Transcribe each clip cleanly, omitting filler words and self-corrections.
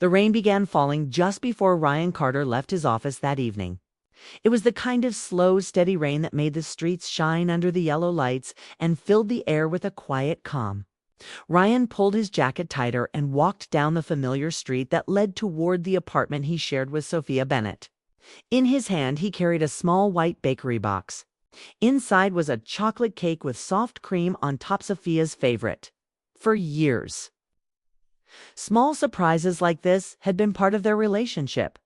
The rain began falling just before Ryan Carter left his office that evening. It was the kind of slow, steady rain that made the streets shine under the yellow lights and filled the air with a quiet calm. Ryan pulled his jacket tighter and walked down the familiar street that led toward the apartment he shared with Sophia Bennett. In his hand, he carried a small white bakery box. Inside was a chocolate cake with soft cream on top, Sophia's favorite. For years. Small surprises like this had been part of their relationship.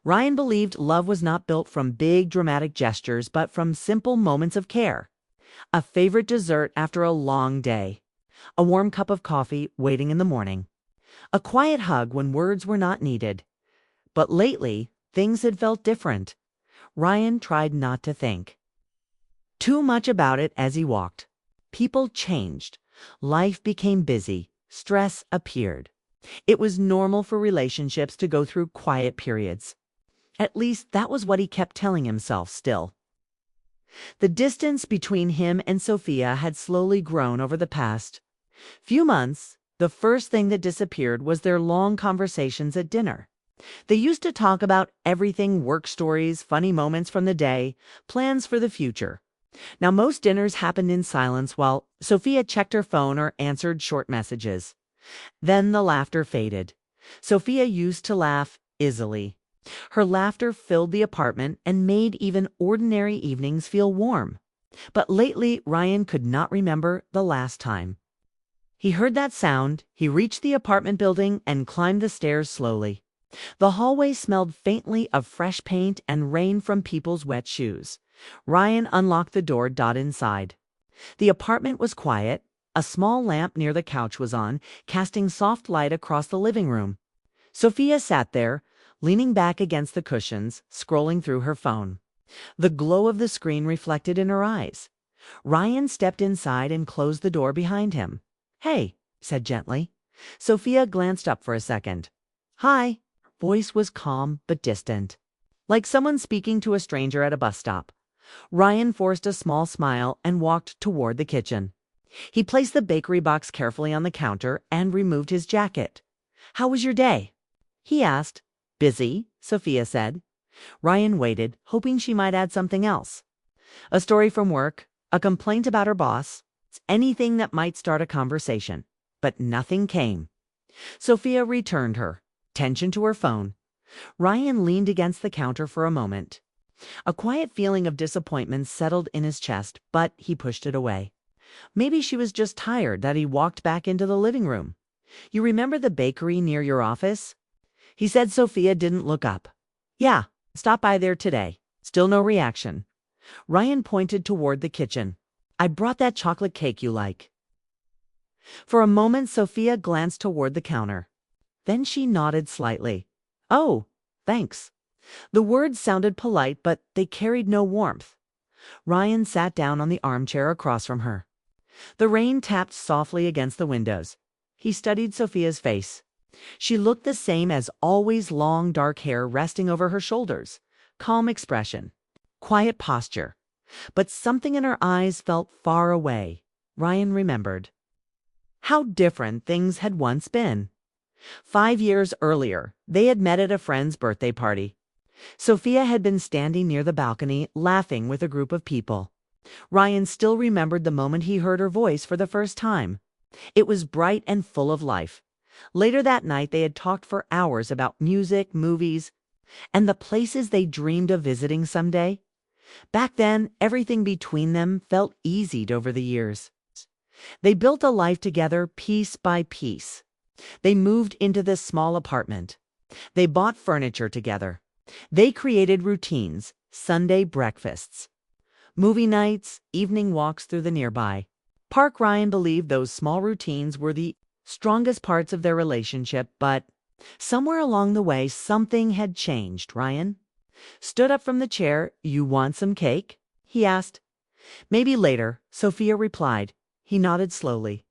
Ryan believed love was not built from big dramatic gestures, but from simple moments of care. A favorite dessert after a long day. A warm cup of coffee waiting in the morning. A quiet hug when words were not needed. But lately, things had felt different. Ryan tried not to think too much about it as he walked. People changed. Life became busy. Stress appeared. It was normal for relationships to go through quiet periods. At least that was what he kept telling himself still. The distance between him and Sophia had slowly grown over the past few months. The first thing that disappeared was their long conversations at dinner. They used to talk about everything: work stories, funny moments from the day, plans for the future. Now most dinners happened in silence while Sophia checked her phone or answered short messages. Then the laughter faded. Sophia used to laugh easily. Her laughter filled the apartment and made even ordinary evenings feel warm. But lately, Ryan could not remember the last time. He heard that sound. He reached the apartment building and climbed the stairs slowly. The hallway smelled faintly of fresh paint and rain from people's wet shoes. Ryan unlocked the door. Inside. The apartment was quiet. A small lamp near the couch was on, casting soft light across the living room. Sophia sat there, leaning back against the cushions, scrolling through her phone. The glow of the screen reflected in her eyes. Ryan stepped inside and closed the door behind him. "Hey," said gently. Sophia glanced up for a second. "Hi." Voice was calm but distant, like someone speaking to a stranger at a bus stop. Ryan forced a small smile and walked toward the kitchen. He placed the bakery box carefully on the counter and removed his jacket. "How was your day?" he asked. "Busy," Sophia said. Ryan waited, hoping she might add something else. A story from work, a complaint about her boss, anything that might start a conversation. But nothing came. Sophia returned her attention to her phone. Ryan leaned against the counter for a moment. A quiet feeling of disappointment settled in his chest, but he pushed it away. Maybe she was just tired that he walked back into the living room. "You remember the bakery near your office?" he said. Sophia didn't look up. "Yeah, stop by there today." Still no reaction. Ryan pointed toward the kitchen. "I brought that chocolate cake you like." For a moment, Sophia glanced toward the counter. Then she nodded slightly. "Oh, thanks." The words sounded polite, but they carried no warmth. Ryan sat down on the armchair across from her. The rain tapped softly against the windows. He studied Sophia's face. She looked the same as always, long dark hair resting over her shoulders, calm expression, quiet posture. But something in her eyes felt far away. Ryan remembered how different things had once been. 5 years earlier, they had met at a friend's birthday party. Sophia had been standing near the balcony, laughing with a group of people. Ryan still remembered the moment he heard her voice for the first time. It was bright and full of life. Later that night, they had talked for hours about music, movies, and the places they dreamed of visiting someday. Back then, everything between them felt eased over the years. They built a life together piece by piece. They moved into this small apartment. They bought furniture together. They created routines, Sunday breakfasts, movie nights, evening walks through the nearby park. Ryan believed those small routines were the strongest parts of their relationship, but somewhere along the way, something had changed. Ryan stood up from the chair. "You want some cake?" he asked. "Maybe later," Sophia replied. He nodded slowly.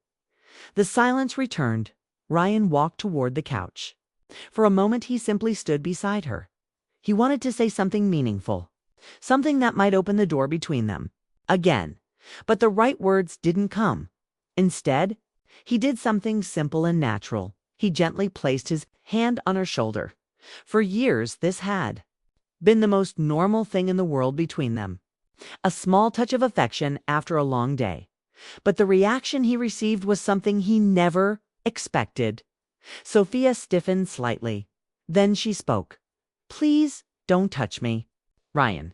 The silence returned. Ryan walked toward the couch. For a moment, he simply stood beside her. He wanted to say something meaningful, something that might open the door between them again, but the right words didn't come. Instead, he did something simple and natural. He gently placed his hand on her shoulder. For years, this had been the most normal thing in the world between them. A small touch of affection after a long day. But the reaction he received was something he never expected. Sophia stiffened slightly. Then she spoke. "Please don't touch me, Ryan."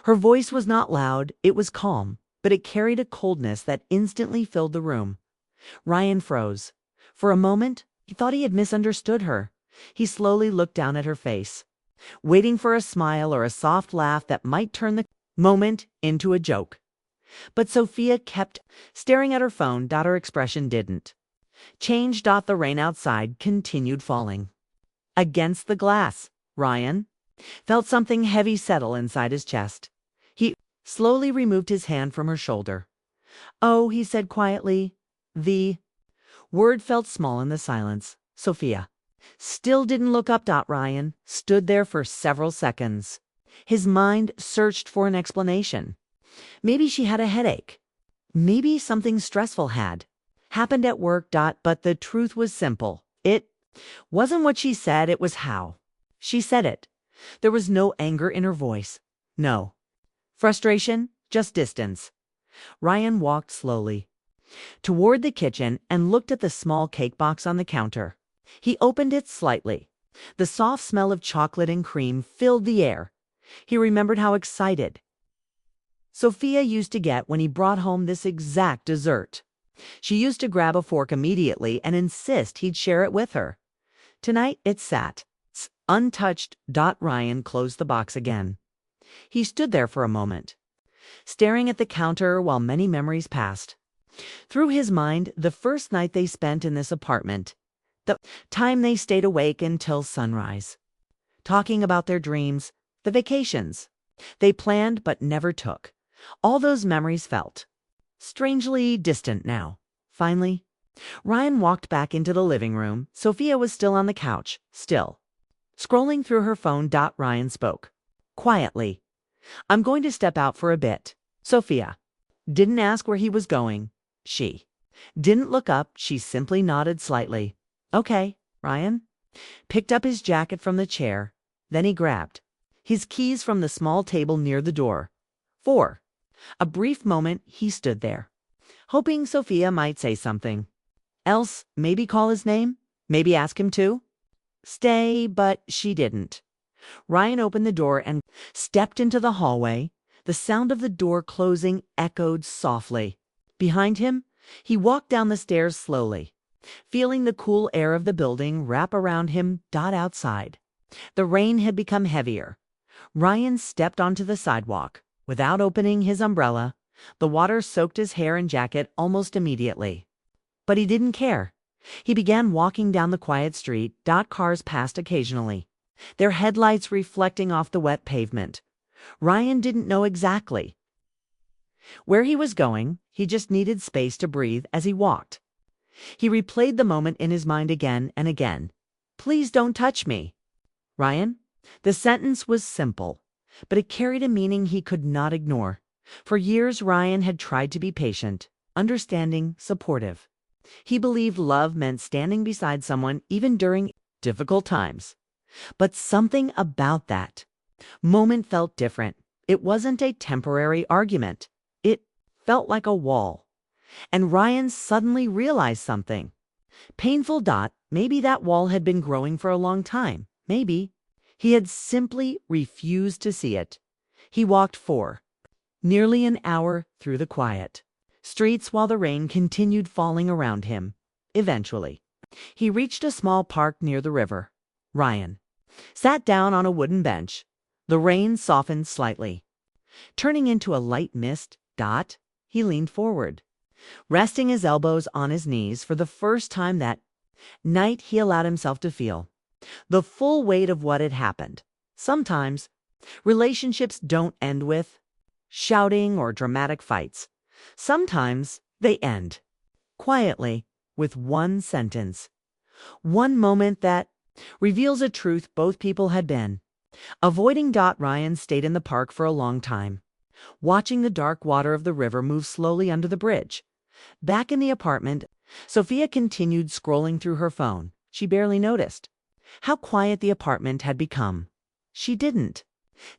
Her voice was not loud, it was calm, but it carried a coldness that instantly filled the room. Ryan froze. For a moment, he thought he had misunderstood her. He slowly looked down at her face, waiting for a smile or a soft laugh that might turn the moment into a joke. But Sophia kept staring at her phone. Her expression didn't change. The rain outside continued falling. Against the glass, Ryan felt something heavy settle inside his chest. He slowly removed his hand from her shoulder. "Oh," he said quietly. The word felt small in the silence. Sophia still didn't look up. Ryan stood there for several seconds. His mind searched for an explanation. Maybe she had a headache. Maybe something stressful had happened at work. But the truth was simple. It wasn't what she said, it was how she said it. There was no anger in her voice. No frustration, just distance. Ryan walked slowly toward the kitchen and looked at the small cake box on the counter. He opened it slightly. The soft smell of chocolate and cream filled the air. He remembered how excited Sophia used to get when he brought home this exact dessert. She used to grab a fork immediately and insist he'd share it with her. Tonight it sat untouched. Ryan closed the box again. He stood there for a moment, staring at the counter while many memories passed through his mind. The first night they spent in this apartment, the time they stayed awake until sunrise, talking about their dreams, the vacations they planned but never took. All those memories felt strangely distant now. Finally, Ryan walked back into the living room. Sophia was still on the couch, still scrolling through her phone. Ryan spoke quietly. "I'm going to step out for a bit." Sophia didn't ask where he was going. She didn't look up. She simply nodded slightly. "Okay." Ryan picked up his jacket from the chair. Then he grabbed his keys from the small table near the door. For a brief moment, he stood there, hoping Sophia might say something else, maybe call his name, maybe ask him to stay, but she didn't. Ryan opened the door and stepped into the hallway. The sound of the door closing echoed softly. Behind him, he walked down the stairs slowly, feeling the cool air of the building wrap around him. Outside, the rain had become heavier. Ryan stepped onto the sidewalk without opening his umbrella. The water soaked his hair and jacket almost immediately. But he didn't care. He began walking down the quiet street. Cars passed occasionally, their headlights reflecting off the wet pavement. Ryan didn't know exactly where he was going. He just needed space to breathe as he walked. He replayed the moment in his mind again and again. "Please don't touch me, Ryan." The sentence was simple, but it carried a meaning he could not ignore. For years, Ryan had tried to be patient, understanding, supportive. He believed love meant standing beside someone even during difficult times. But something about that moment felt different. It wasn't a temporary argument. It felt like a wall. And Ryan suddenly realized something painful. Maybe that wall had been growing for a long time. Maybe he had simply refused to see it. He walked for nearly an hour through the quiet streets while the rain continued falling around him. Eventually, he reached a small park near the river. Ryan sat down on a wooden bench. The rain softened slightly, turning into a light mist. He leaned forward, resting his elbows on his knees. For the first time that night, he allowed himself to feel the full weight of what had happened. Sometimes relationships don't end with shouting or dramatic fights. Sometimes they end quietly with one sentence, one moment that reveals a truth both people had been avoiding. Ryan stayed in the park for a long time, watching the dark water of the river move slowly under the bridge. Back in the apartment, Sophia continued scrolling through her phone. she barely noticed. How quiet the apartment had become. She didn't.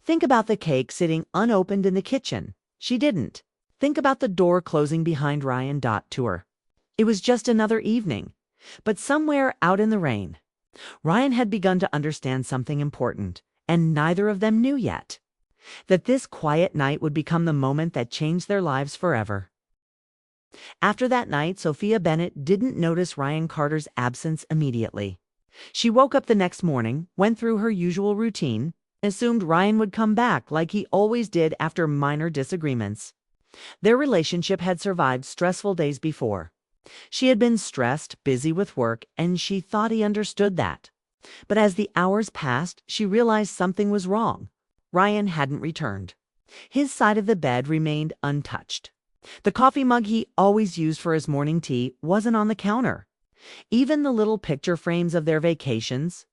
Think about the cake sitting unopened in the kitchen. She didn't. Think about the door closing behind Ryan to her. It was just another evening. But somewhere out in the rain, Ryan had begun to understand something important, and neither of them knew yet. That this quiet night would become the moment that changed their lives forever. After that night, Sophia Bennett didn't notice Ryan Carter's absence immediately. She woke up the next morning, went through her usual routine, and assumed Ryan would come back like he always did after minor disagreements. Their relationship had survived stressful days before. She had been stressed, busy with work, and she thought he understood that. But as the hours passed, she realized something was wrong. Ryan hadn't returned. His side of the bed remained untouched. The coffee mug he always used for his morning tea wasn't on the counter. Even the little picture frames of their vacations,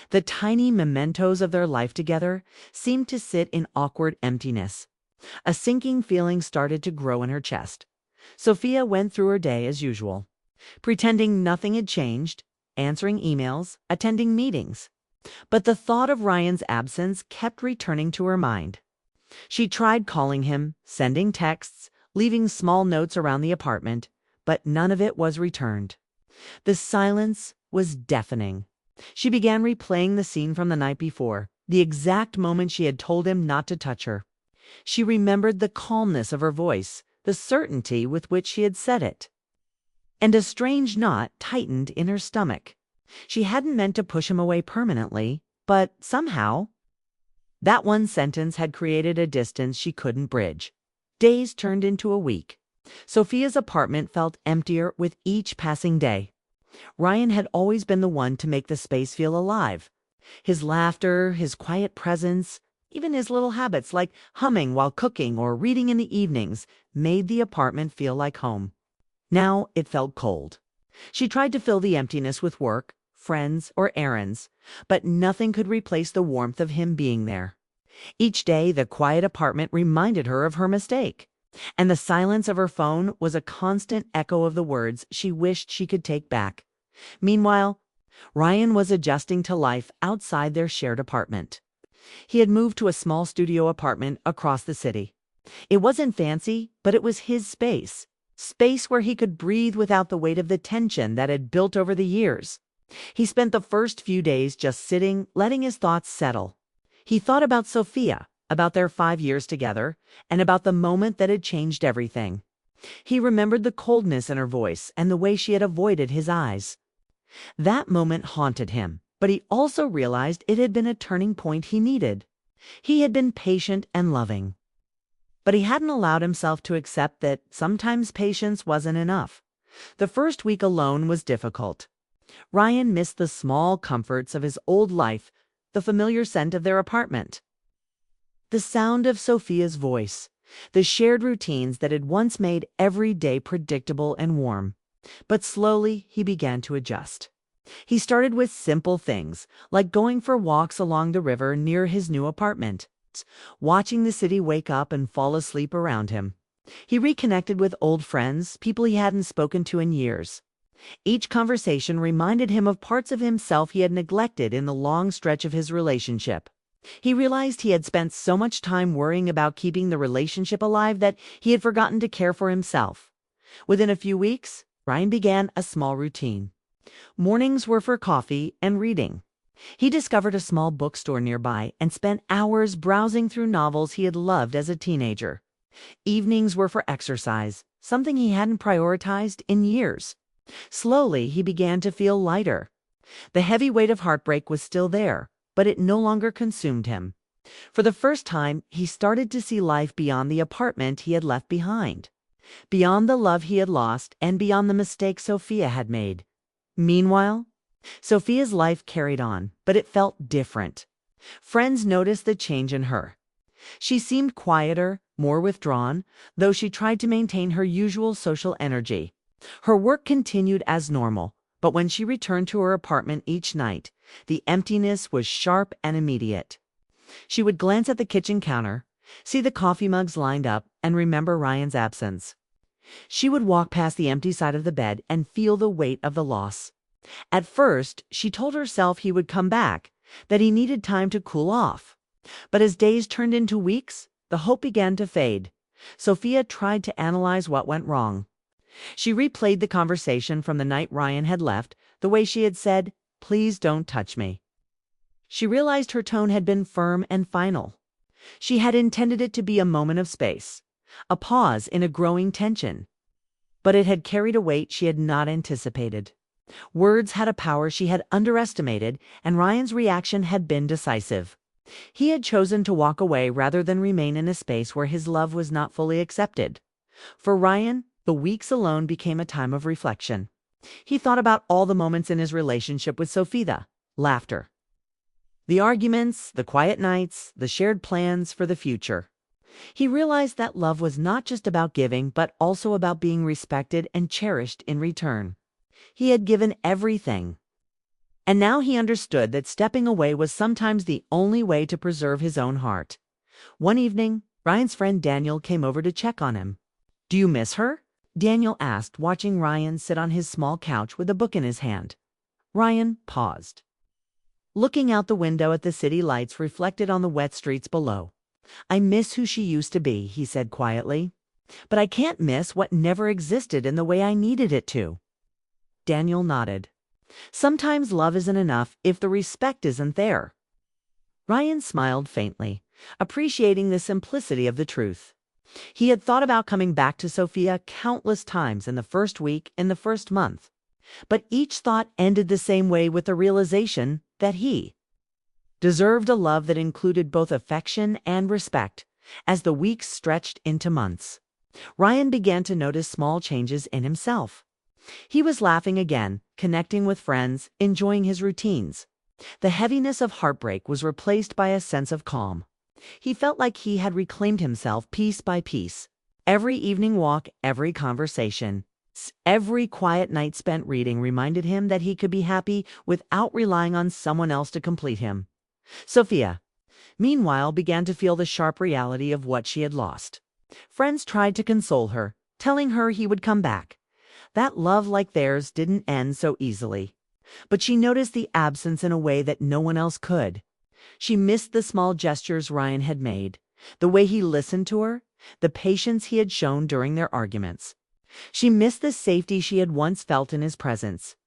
the tiny mementos of their life together, seemed to sit in awkward emptiness. A sinking feeling started to grow in her chest. Sophia went through her day as usual, pretending nothing had changed, answering emails, attending meetings. But the thought of Ryan's absence kept returning to her mind. She tried calling him, sending texts, leaving small notes around the apartment, but none of it was returned. The silence was deafening. She began replaying the scene from the night before, the exact moment she had told him not to touch her. She remembered the calmness of her voice, the certainty with which she had said it. And a strange knot tightened in her stomach. She hadn't meant to push him away permanently, but somehow, that one sentence had created a distance she couldn't bridge. Days turned into a week. Sophia's apartment felt emptier with each passing day. Ryan had always been the one to make the space feel alive. His laughter, his quiet presence, even his little habits like humming while cooking or reading in the evenings made the apartment feel like home. Now it felt cold. She tried to fill the emptiness with work, friends, or errands, but nothing could replace the warmth of him being there. Each day, the quiet apartment reminded her of her mistake, and the silence of her phone was a constant echo of the words she wished she could take back. Meanwhile, Ryan was adjusting to life outside their shared apartment. He had moved to a small studio apartment across the city. It wasn't fancy, but it was his space where he could breathe without the weight of the tension that had built over the years. He spent the first few days just sitting, letting his thoughts settle. He thought about Sophia, about their 5 years together, and about the moment that had changed everything. He remembered the coldness in her voice and the way she had avoided his eyes. That moment haunted him, but he also realized it had been a turning point he needed. He had been patient and loving, but he hadn't allowed himself to accept that sometimes patience wasn't enough. The first week alone was difficult. Ryan missed the small comforts of his old life, the familiar scent of their apartment, the sound of Sophia's voice, the shared routines that had once made every day predictable and warm. But slowly he began to adjust. He started with simple things, like going for walks along the river near his new apartment, watching the city wake up and fall asleep around him. He reconnected with old friends, people he hadn't spoken to in years. Each conversation reminded him of parts of himself he had neglected in the long stretch of his relationship. He realized he had spent so much time worrying about keeping the relationship alive that he had forgotten to care for himself. Within a few weeks, Ryan began a small routine. Mornings were for coffee and reading. He discovered a small bookstore nearby and spent hours browsing through novels he had loved as a teenager. Evenings were for exercise, something he hadn't prioritized in years. Slowly, he began to feel lighter. The heavy weight of heartbreak was still there, but it no longer consumed him. For the first time, he started to see life beyond the apartment he had left behind, beyond the love he had lost, and beyond the mistakes Sophia had made. Meanwhile, Sophia's life carried on, but it felt different. Friends noticed the change in her. She seemed quieter, more withdrawn, though she tried to maintain her usual social energy. Her work continued as normal, but when she returned to her apartment each night, the emptiness was sharp and immediate. She would glance at the kitchen counter, see the coffee mugs lined up, and remember Ryan's absence. She would walk past the empty side of the bed and feel the weight of the loss. At first, she told herself he would come back, that he needed time to cool off. But as days turned into weeks, the hope began to fade. Sophia tried to analyze what went wrong. She replayed the conversation from the night Ryan had left, the way she had said, "Please don't touch me." She realized her tone had been firm and final. She had intended it to be a moment of space, a pause in a growing tension. But it had carried a weight she had not anticipated. Words had a power she had underestimated, and Ryan's reaction had been decisive. He had chosen to walk away rather than remain in a space where his love was not fully accepted. For Ryan, the weeks alone became a time of reflection. He thought about all the moments in his relationship with Sophia, laughter, the arguments, the quiet nights, the shared plans for the future. He realized that love was not just about giving, but also about being respected and cherished in return. He had given everything. And now he understood that stepping away was sometimes the only way to preserve his own heart. One evening, Ryan's friend Daniel came over to check on him. "Do you miss her?" Daniel asked, watching Ryan sit on his small couch with a book in his hand. Ryan paused, looking out the window at the city lights reflected on the wet streets below. "I miss who she used to be," he said quietly. "But I can't miss what never existed in the way I needed it to." Daniel nodded. "Sometimes love isn't enough if the respect isn't there." Ryan smiled faintly, appreciating the simplicity of the truth. He had thought about coming back to Sophia countless times in the first week, in the first month. But each thought ended the same way, with the realization that he deserved a love that included both affection and respect. As the weeks stretched into months, Ryan began to notice small changes in himself. He was laughing again, connecting with friends, enjoying his routines. The heaviness of heartbreak was replaced by a sense of calm. He felt like he had reclaimed himself piece by piece. Every evening walk, every conversation, every quiet night spent reading reminded him that he could be happy without relying on someone else to complete him. Sophia, meanwhile, began to feel the sharp reality of what she had lost. Friends tried to console her, telling her he would come back, that love like theirs didn't end so easily. But she noticed the absence in a way that no one else could. She missed the small gestures Ryan had made, the way he listened to her, the patience he had shown during their arguments. She missed the safety she had once felt in his presence.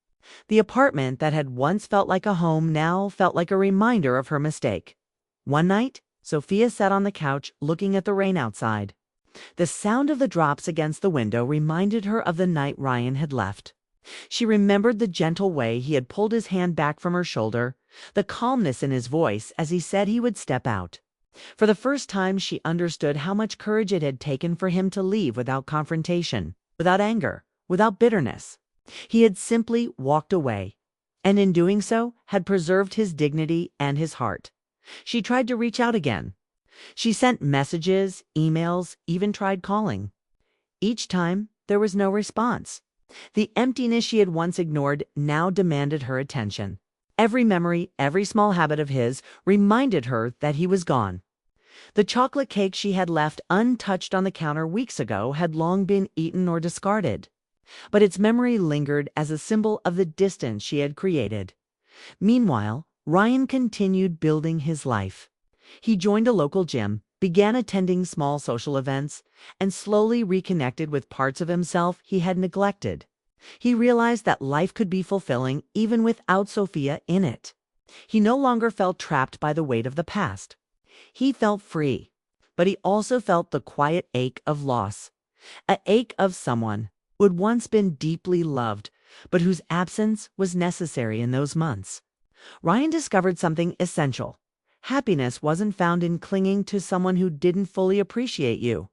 The apartment that had once felt like a home now felt like a reminder of her mistake. One night, Sophia sat on the couch looking at the rain outside. The sound of the drops against the window reminded her of the night Ryan had left. She remembered the gentle way he had pulled his hand back from her shoulder, the calmness in his voice as he said he would step out. For the first time, she understood how much courage it had taken for him to leave without confrontation, without anger, without bitterness. He had simply walked away, and in doing so, had preserved his dignity and his heart. She tried to reach out again. She sent messages, emails, even tried calling. Each time, there was no response. The emptiness she had once ignored now demanded her attention. Every memory, every small habit of his reminded her that he was gone. The chocolate cake she had left untouched on the counter weeks ago had long been eaten or discarded. But its memory lingered as a symbol of the distance she had created. Meanwhile, Ryan continued building his life. He joined a local gym, began attending small social events, and slowly reconnected with parts of himself he had neglected. He realized that life could be fulfilling even without Sophia in it. He no longer felt trapped by the weight of the past. He felt free, but he also felt the quiet ache of loss, an ache of someone who had once been deeply loved, but whose absence was necessary in those months. Ryan discovered something essential. Happiness wasn't found in clinging to someone who didn't fully appreciate you.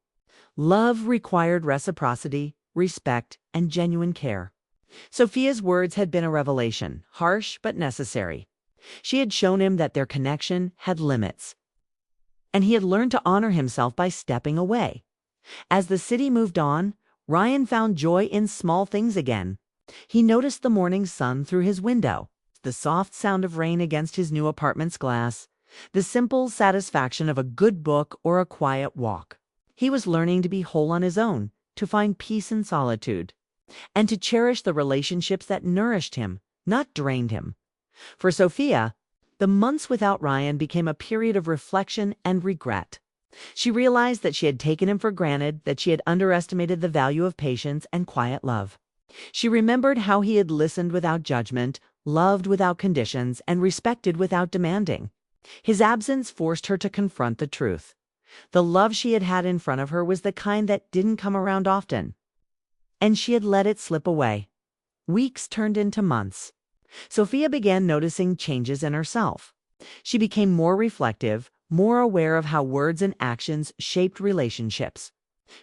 Love required reciprocity, respect, and genuine care. Sophia's words had been a revelation, harsh but necessary. She had shown him that their connection had limits, and he had learned to honor himself by stepping away. As the city moved on, Ryan found joy in small things again. He noticed the morning sun through his window, the soft sound of rain against his new apartment's glass, the simple satisfaction of a good book or a quiet walk. He was learning to be whole on his own, to find peace in solitude, and to cherish the relationships that nourished him, not drained him. For Sophia, the months without Ryan became a period of reflection and regret. She realized that she had taken him for granted, that she had underestimated the value of patience and quiet love. She remembered how he had listened without judgment, loved without conditions, and respected without demanding. His absence forced her to confront the truth. The love she had had in front of her was the kind that didn't come around often, and she had let it slip away. Weeks turned into months. Sophia began noticing changes in herself. She became more reflective, more aware of how words and actions shaped relationships.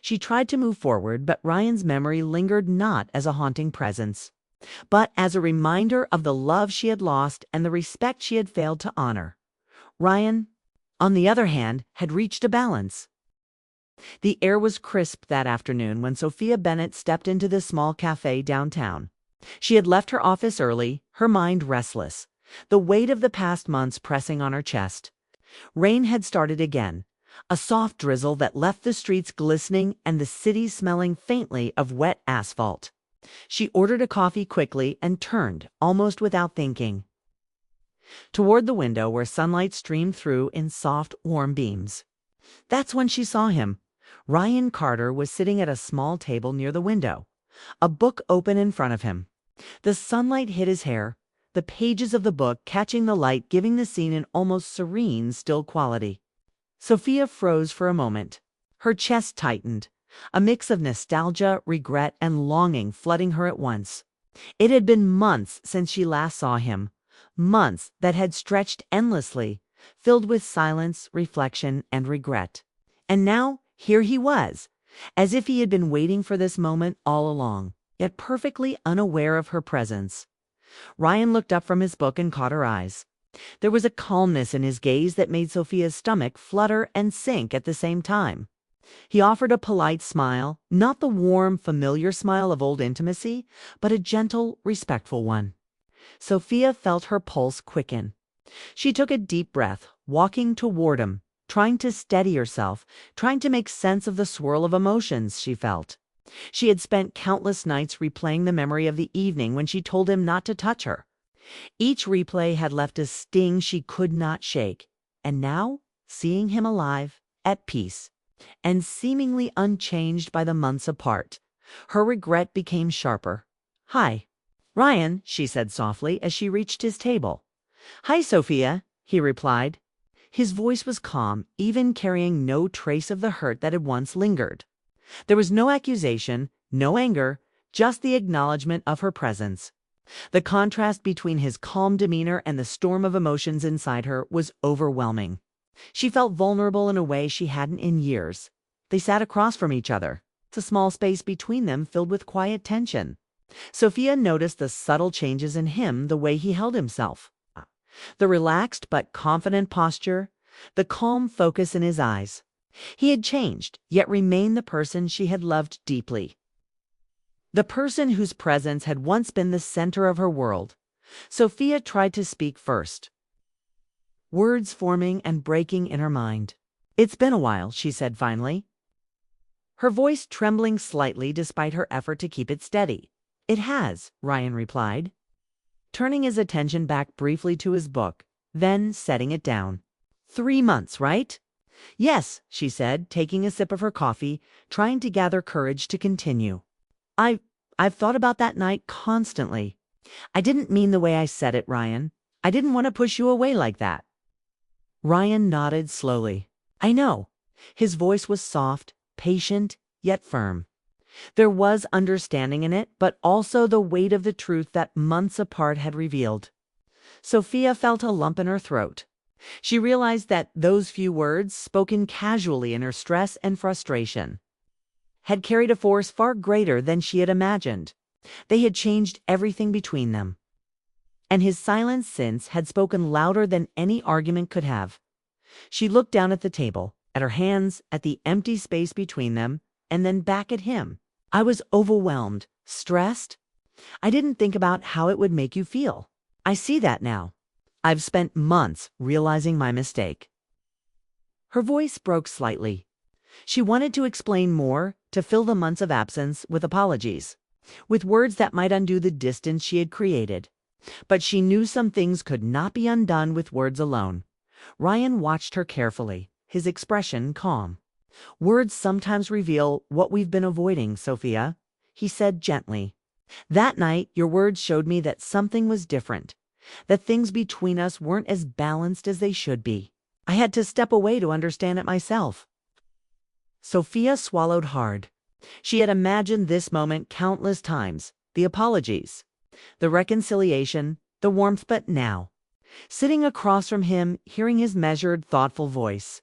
She tried to move forward, but Ryan's memory lingered not as a haunting presence, but as a reminder of the love she had lost and the respect she had failed to honor. Ryan, on the other hand, had reached a balance. The air was crisp that afternoon when Sophia Bennett stepped into the small cafe downtown. She had left her office early, her mind restless, the weight of the past months pressing on her chest. Rain had started again, a soft drizzle that left the streets glistening and the city smelling faintly of wet asphalt. She ordered a coffee quickly and turned, almost without thinking, toward the window where sunlight streamed through in soft, warm beams. That's when she saw him. Ryan Carter was sitting at a small table near the window, a book open in front of him. The sunlight hit his hair, the pages of the book catching the light, giving the scene an almost serene, still quality. Sophia froze for a moment. Her chest tightened, a mix of nostalgia, regret, and longing flooding her at once. It had been months since she last saw him, months that had stretched endlessly, filled with silence, reflection, and regret. And now, here he was, as if he had been waiting for this moment all along, yet perfectly unaware of her presence. Ryan looked up from his book and caught her eyes. There was a calmness in his gaze that made Sophia's stomach flutter and sink at the same time. He offered a polite smile, not the warm, familiar smile of old intimacy, but a gentle, respectful one. Sophia felt her pulse quicken. She took a deep breath, walking toward him, trying to steady herself, trying to make sense of the swirl of emotions she felt. She had spent countless nights replaying the memory of the evening when she told him not to touch her. Each replay had left a sting she could not shake, and now, seeing him alive, at peace, and seemingly unchanged by the months apart, her regret became sharper. "Hi, Ryan," she said softly as she reached his table. "Hi, Sophia," he replied. His voice was calm, even carrying no trace of the hurt that had once lingered. There was no accusation, no anger, just the acknowledgement of her presence. The contrast between his calm demeanor and the storm of emotions inside her was overwhelming. She felt vulnerable in a way she hadn't in years. They sat across from each other, the small space between them filled with quiet tension. Sophia noticed the subtle changes in him, the way he held himself. The relaxed but confident posture, the calm focus in his eyes. He had changed, yet remained the person she had loved deeply. The person whose presence had once been the center of her world. Sophia tried to speak first, words forming and breaking in her mind. "It's been a while," she said finally, her voice trembling slightly despite her effort to keep it steady. "It has," Ryan replied, turning his attention back briefly to his book, then setting it down. 3 months, right?" "Yes," she said, taking a sip of her coffee, trying to gather courage to continue. I've thought about that night constantly. I didn't mean the way I said it, Ryan. I didn't want to push you away like that." Ryan nodded slowly. "I know." His voice was soft, patient, yet firm. There was understanding in it, but also the weight of the truth that months apart had revealed. Sophia felt a lump in her throat. She realized that those few words, spoken casually in her stress and frustration, had carried a force far greater than she had imagined. They had changed everything between them. And his silence since had spoken louder than any argument could have. She looked down at the table, at her hands, at the empty space between them, and then back at him. "I was overwhelmed, stressed. I didn't think about how it would make you feel. I see that now. I've spent months realizing my mistake." Her voice broke slightly. She wanted to explain more, to fill the months of absence with apologies, with words that might undo the distance she had created. But she knew some things could not be undone with words alone. Ryan watched her carefully, his expression calm. "Words sometimes reveal what we've been avoiding, Sophia," he said gently. "That night, your words showed me that something was different, that things between us weren't as balanced as they should be. I had to step away to understand it myself." Sophia swallowed hard. She had imagined this moment countless times, the apologies, the reconciliation, the warmth, but now, sitting across from him, hearing his measured, thoughtful voice,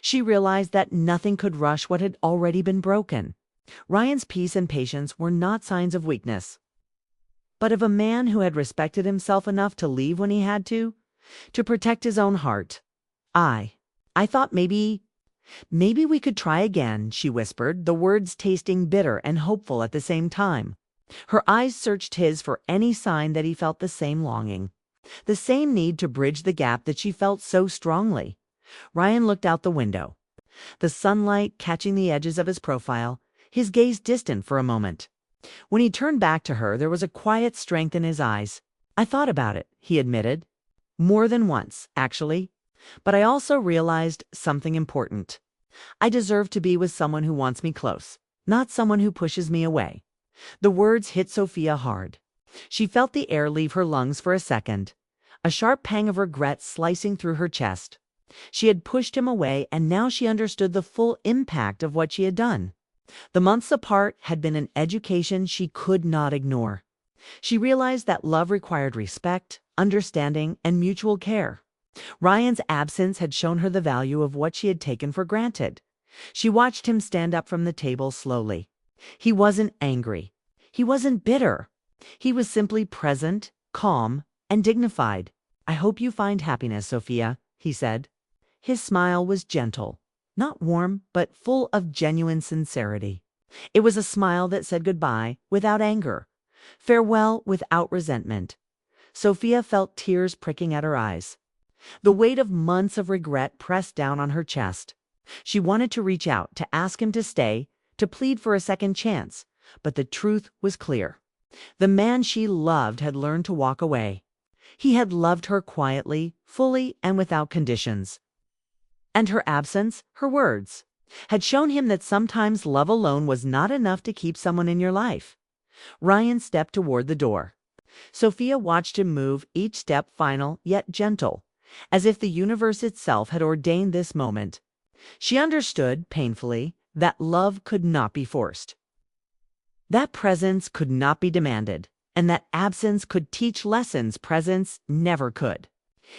she realized that nothing could rush what had already been broken. Ryan's peace and patience were not signs of weakness, but of a man who had respected himself enough to leave when he had to protect his own heart. I thought maybe we could try again," she whispered, the words tasting bitter and hopeful at the same time. Her eyes searched his for any sign that he felt the same longing, the same need to bridge the gap that she felt so strongly. Ryan looked out the window, the sunlight catching the edges of his profile, his gaze distant for a moment. When he turned back to her, there was a quiet strength in his eyes. "I thought about it," he admitted. "More than once, actually. But I also realized something important. I deserve to be with someone who wants me close, not someone who pushes me away." The words hit Sophia hard. She felt the air leave her lungs for a second, a sharp pang of regret slicing through her chest. She had pushed him away, and now she understood the full impact of what she had done. The months apart had been an education she could not ignore. She realized that love required respect, understanding, and mutual care. Ryan's absence had shown her the value of what she had taken for granted. She watched him stand up from the table slowly. He wasn't angry. He wasn't bitter. He was simply present, calm, and dignified. "I hope you find happiness, Sophia," he said. His smile was gentle, not warm, but full of genuine sincerity. It was a smile that said goodbye without anger, farewell without resentment. Sophia felt tears pricking at her eyes. The weight of months of regret pressed down on her chest. She wanted to reach out, to ask him to stay, to plead for a second chance, but the truth was clear. The man she loved had learned to walk away. He had loved her quietly, fully, and without conditions. And her absence, her words, had shown him that sometimes love alone was not enough to keep someone in your life. Ryan stepped toward the door. Sophia watched him move, each step final yet gentle, as if the universe itself had ordained this moment. She understood, painfully, that love could not be forced. That presence could not be demanded, and that absence could teach lessons presence never could.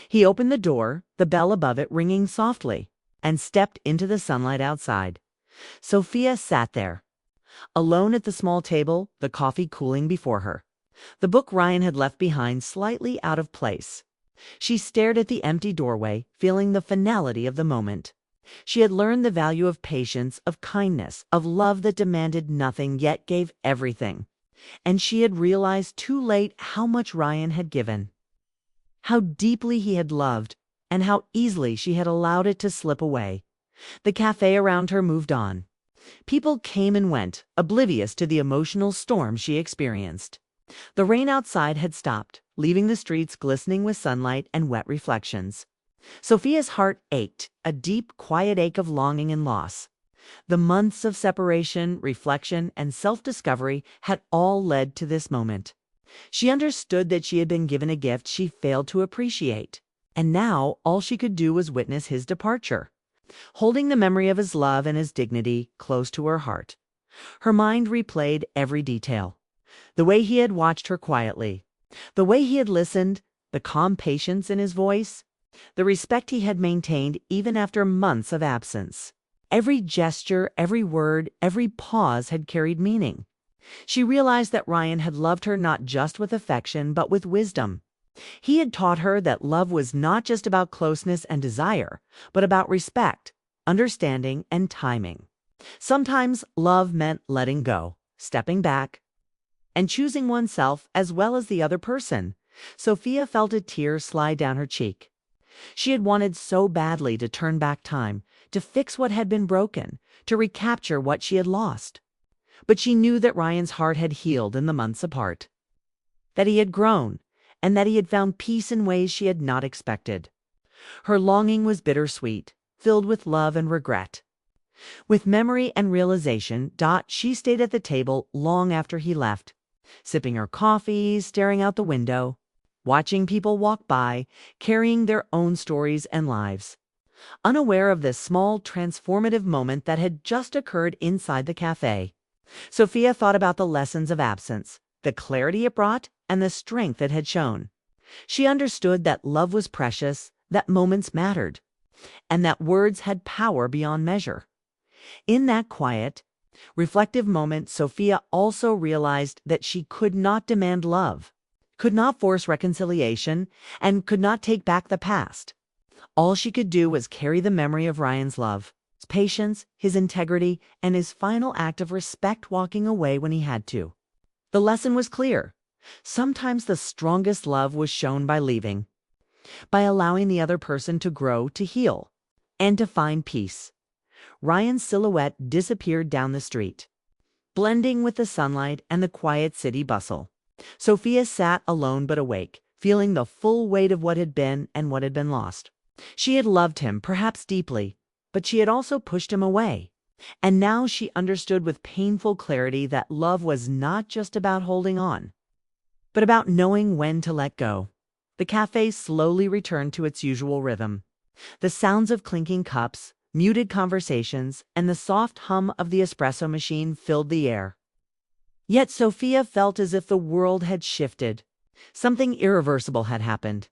He opened the door, the bell above it ringing softly, and stepped into the sunlight outside. Sophia sat there, alone at the small table, the coffee cooling before her, the book Ryan had left behind slightly out of place. She stared at the empty doorway, feeling the finality of the moment. She had learned the value of patience, of kindness, of love that demanded nothing yet gave everything. And she had realized too late how much Ryan had given, how deeply he had loved, and how easily she had allowed it to slip away. The cafe around her moved on. People came and went, oblivious to the emotional storm she experienced. The rain outside had stopped, leaving the streets glistening with sunlight and wet reflections. Sophia's heart ached, a deep, quiet ache of longing and loss. The months of separation, reflection, and self-discovery had all led to this moment. She understood that she had been given a gift she failed to appreciate, and now all she could do was witness his departure, holding the memory of his love and his dignity close to her heart. Her mind replayed every detail. The way he had watched her quietly, the way he had listened, the calm patience in his voice, the respect he had maintained even after months of absence. Every gesture, every word, every pause had carried meaning. She realized that Ryan had loved her not just with affection, but with wisdom. He had taught her that love was not just about closeness and desire, but about respect, understanding, and timing. Sometimes love meant letting go, stepping back, and choosing oneself as well as the other person. Sophia felt a tear slide down her cheek. She had wanted so badly to turn back time, to fix what had been broken, to recapture what she had lost. But she knew that Ryan's heart had healed in the months apart, that he had grown, and that he had found peace in ways she had not expected. Her longing was bittersweet, filled with love and regret. With memory and realization, she stayed at the table long after he left, sipping her coffee, staring out the window, watching people walk by, carrying their own stories and lives. Unaware of this small, transformative moment that had just occurred inside the cafe, Sophia thought about the lessons of absence, the clarity it brought, and the strength it had shown. She understood that love was precious, that moments mattered, and that words had power beyond measure. In that quiet, reflective moment, Sophia also realized that she could not demand love, could not force reconciliation, and could not take back the past. All she could do was carry the memory of Ryan's love, his patience, his integrity, and his final act of respect walking away when he had to. The lesson was clear. Sometimes the strongest love was shown by leaving, by allowing the other person to grow, to heal, and to find peace. Ryan's silhouette disappeared down the street, blending with the sunlight and the quiet city bustle. Sophia sat alone but awake, feeling the full weight of what had been and what had been lost. She had loved him, perhaps deeply, but she had also pushed him away. And now she understood with painful clarity that love was not just about holding on, but about knowing when to let go. The cafe slowly returned to its usual rhythm. The sounds of clinking cups, muted conversations, and the soft hum of the espresso machine filled the air. Yet Sophia felt as if the world had shifted. Something irreversible had happened.